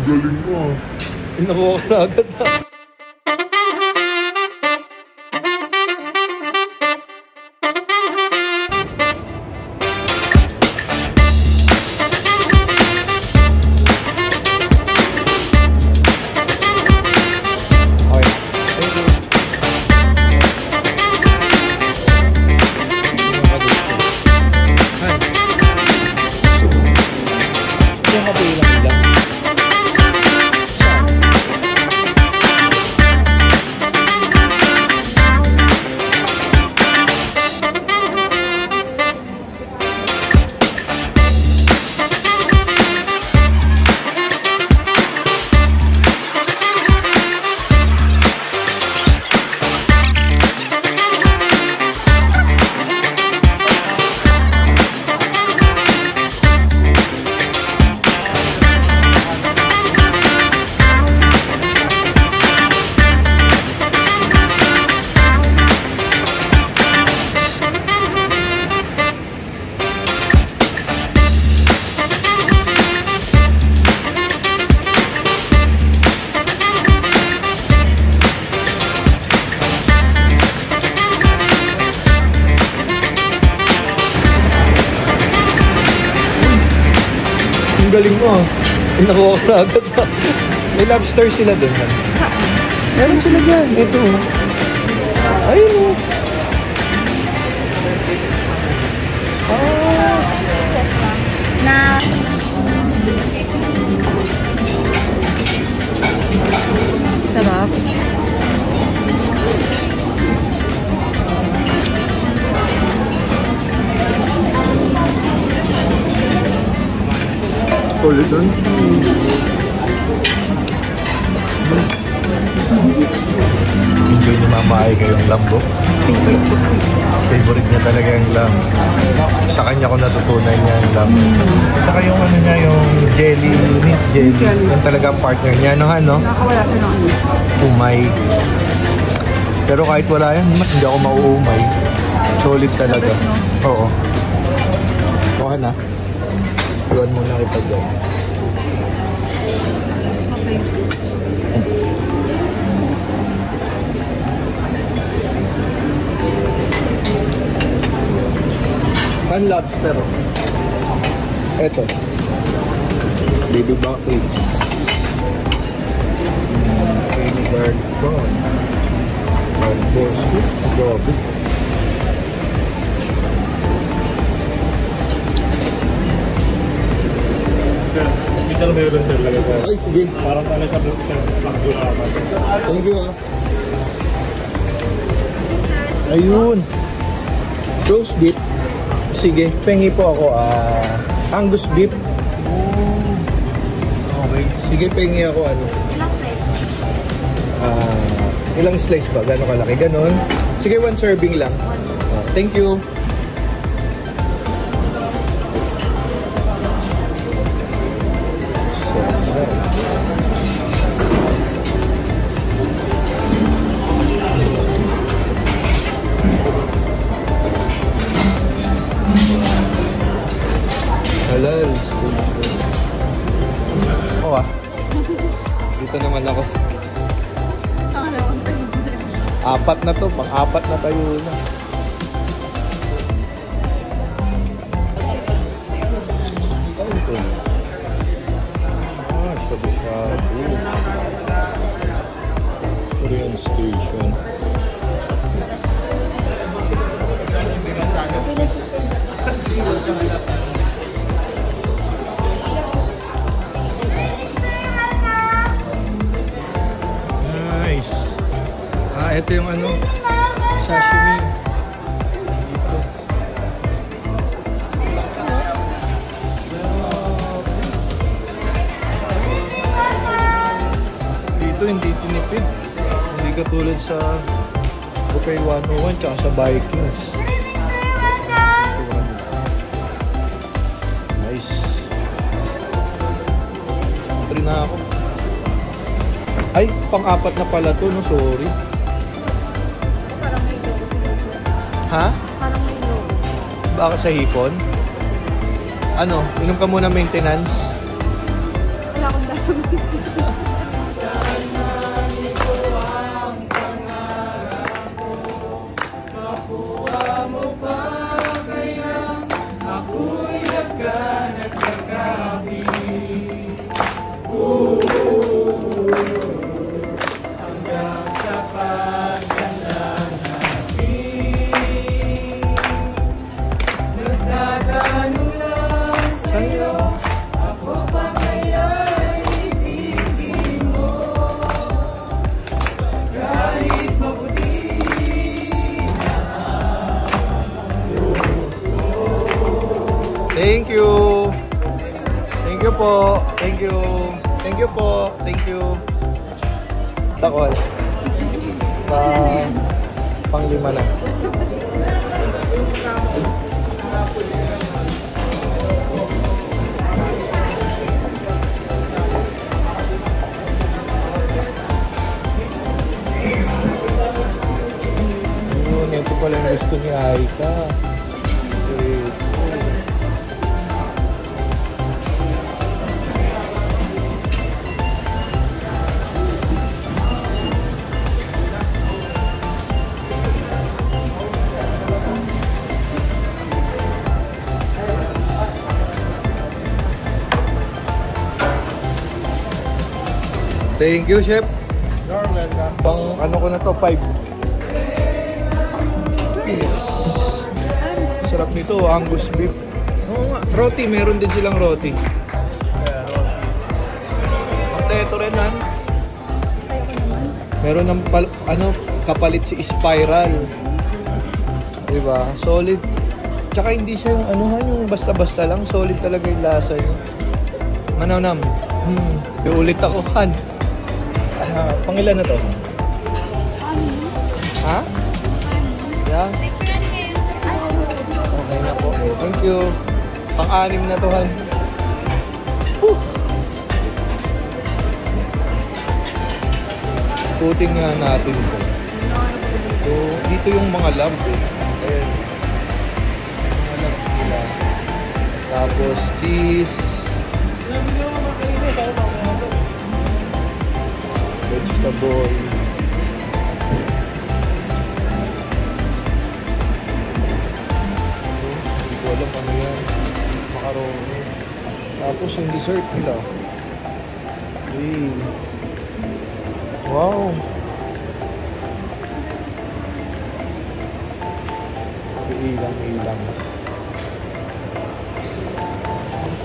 Galing mo. Inakuha ka na agad na. Ang galing mo. Nakuha ka na agad na. May lobster sila dun. Meron sila dyan. Ito. Ayun o. Na sarap. Solid dun. Enjoy ni Mama Ay kayong lambo. Favorite niya talaga yung lamb. Sa kanya ko natutunan niya yung lamb. Saka yung ano niya, yung jelly, meat jelly. Yung talaga partner niya, no ha, no? Nakawala ka na. Umay. Pero kahit wala yan, hindi ako mauumay. Solid talaga. Oo. Kuha na. Iwan muna kita dyan. Pan lobster. Eto. Baby back ribs. Baby garlic prawn. One course soup. Grabe. Dito meron sir lagay po. Ay, sige. Parang ano sa pagdulaman. Thank you, ha. Ayun. Roast beef. Sige, pengi po ako. Angus beef. Okay. Sige, pengi ako. Ano? Ilang slice ba? Gano'ng kalaki? Ganon. Sige, 1 serving lang. Thank you. Halal. Oo Dito naman ako. Apat na to. Pang-apat na tayo na. Ano ito? Shabu-shabu. Korean station. Nice. Ito yung ano, sashimi. Dito hindi tinipid. Hindi katulad sa Buffet 101 tsaka sa Vikings. Nice. Try na ako. Ay, pang-apat na pala to, no? Sorry. Parang may logo sa logo. Ha? Parang may logo. Baka sa hipon? Ano? Inom ka muna maintenance? Wala akong dahil. Thank you. Thank you po. Thank you. Thank you po. Thank you. Takol. Pang-lima na. Ito pala yung gusto ni Aika. Thank you, Chef. You're welcome. Pang ano ko na to, 5. Yes. Sarap nito, Angus beef. Oo nga, roti, meron din silang roti. Ayan, roti. Ito rin, han. Sa'yo ko naman. Meron ng kapalit si Spiral. Diba? Solid. Tsaka hindi siya yung anuhan, yung basta-basta lang. Solid talaga yung lasa niya. Manamnam. Iulit ako, han. Pangilan na to? Ha? Yeah. Okay na po. Thank you. Pang-anim na to, han. Puting nga natin po. So, dito yung mga lamp eh. Ayan. Mga lamp nila. Tapos cheese. Vegetable. Hindi ko alam ano yan. Macaroni. Tapos yung dessert nila. Hey. Wow. Ilang.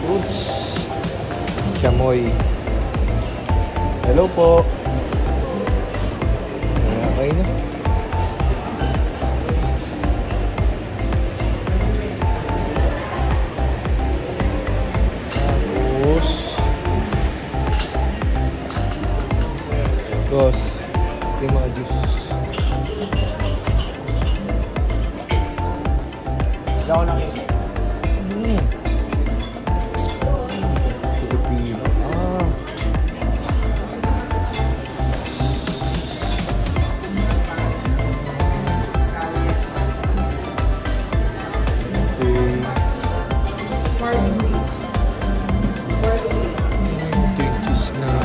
Oops. Chamoy. Hello po. Okay na. Tapos ito yung mga juice. Wala ko nakita. Filipino.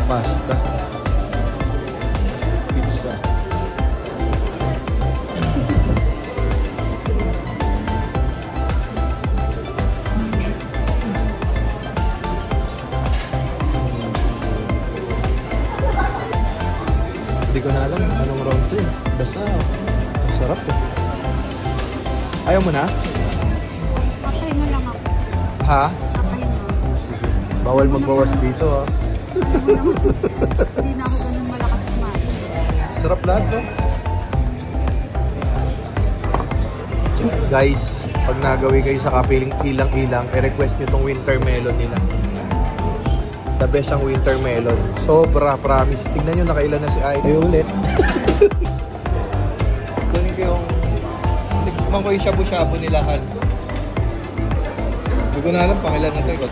Pasta, pizza. Hindi ko na alam anong round to eh. Basta sarap eh. Ayaw mo na? Patay mo lang ako. Ha? Patay mo. Bawal magbawas dito ha. Hindi na ako ganun malakas kumain. Sarap lahat, no? Guys, pag nagawi kayo sa kapiling ilang-ilang, i-request nyo tong winter melon nila. The best ang winter melon. Sobra, promise. Tignan nyo, nakailan na si Ay. Ay, ulit. Kunin ko yung... Tignan ko yung shabu-shabu nila, Han. Hindi ko na alam, pangilan na ito.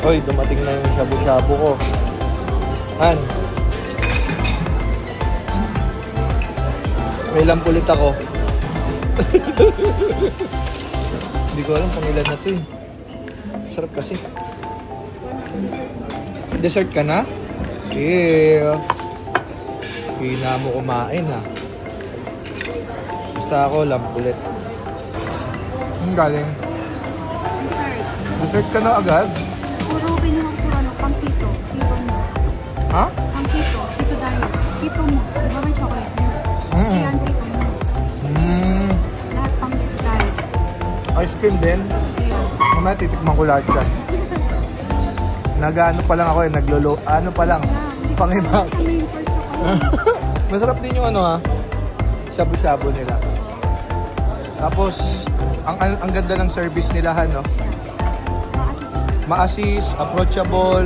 Hoy, dumating na yung shabu-shabu ko. Han. May lampulit ako. Hindi ko alam kung ilan na to eh. Sarap kasi. Dessert ka na? Yeah. Hina mo kumain ha. Basta ako lampulit. Ang galing. Dessert. Dessert ka na agad? Puro kinuha ko ano, pampito. Keto mo. Ha? Pampito. Keto diet. Keto mousse. Diba may chocolate mousse? Ayan, keto mousse. Lahat pang diet. Ice cream din? Ayan. Mamaya titikman ko lahat yan. Nag-ano pa lang ako eh, ano pa lang, pangibang. Sa main course ako. Masarap din yung ano ha, shabu-shabu nila. Tapos, ang ganda ng service nila no? Ma-assist, approachable,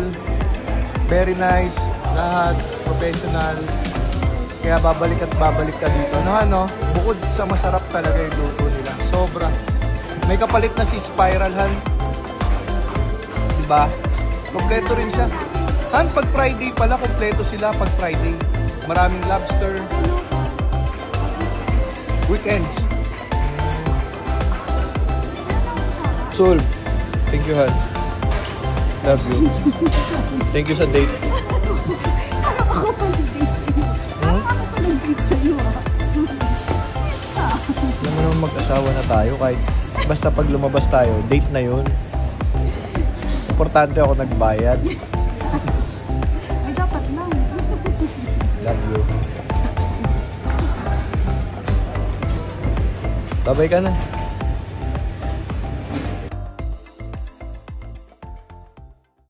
very nice, lahat, professional. Kaya babalik at babalik ka dito. Ano, bukod sa masarap talaga yung luto nila. Sobra. May kapalit na si Spiral Han. Diba? Kompleto rin siya. Han, pag Friday pala, kompleto sila pag Friday. Maraming lobster. Weekends. Soul. Thank you, Han. Love you. Thank you sa date. Ako pa nag-date sa'yo ah. Alam mo naman mag-asawa na tayo kahit basta pag lumabas tayo, date na yun. Importante ako nagbayad. Ay, dapat lang. Love you. Babay ka na.